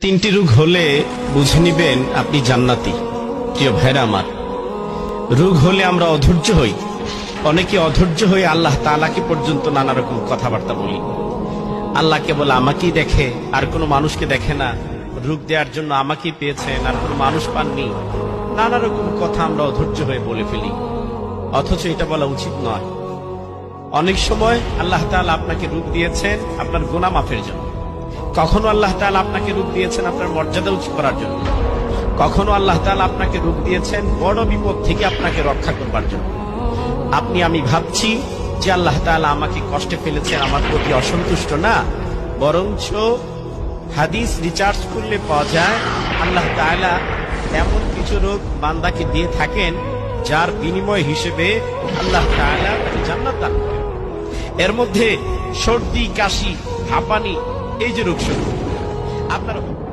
তিনটি রোগ হলে বুঝে নিবেন আপনি জান্নাতি। প্রিয় ভাইরা আমার, রোগ হলে আমরা অধৈর্য হই, অনেকে অধৈর্য হয়ে আল্লাহ তাআলাকে পর্যন্ত নানা রকম কথাবার্তা বলি। আল্লাহকে বলে আমাকেই দেখে, আর কোনো মানুষকে দেখে না, রোগ দেওয়ার জন্য আমাকেই পেয়েছেন, আর কোনো মানুষ পাননি। নানা রকম কথা আমরা অধৈর্য হয়ে বলে ফেলি, অথচ এটা বলা উচিত নয়। অনেক সময় আল্লাহ তাআলা আপনাকে রোগ দিয়েছেন আপনার গুনাহ মাফের জন্য, কখনো আল্লাহ তাআলা আপনাকে রোগ দিয়েছেন আপনার মর্যাদা উঁচু করার জন্য, কখনো আল্লাহ তাআলা আপনাকে রোগ দিয়েছেন বড় বিপদ থেকে আপনাকে রক্ষা করবার জন্য। আমি ভাবছি যে আল্লাহ তাআলা আমাকে কষ্টে ফেলেছেন, আমার প্রতি অসন্তুষ্ট না, বরঞ্চ হাদিস রিসার্চ করলে পাওয়া যায় আল্লাহ তাআলা এমন কিছু রোগ বান্দাকে দিয়ে থাকেন যার বিনিময় হিসেবে আল্লাহ তাআলা তাকে জান্নাত দান করেন। এর মধ্যে সর্দি, কাশি, হাঁপানি, এই যে রোগ, আপনার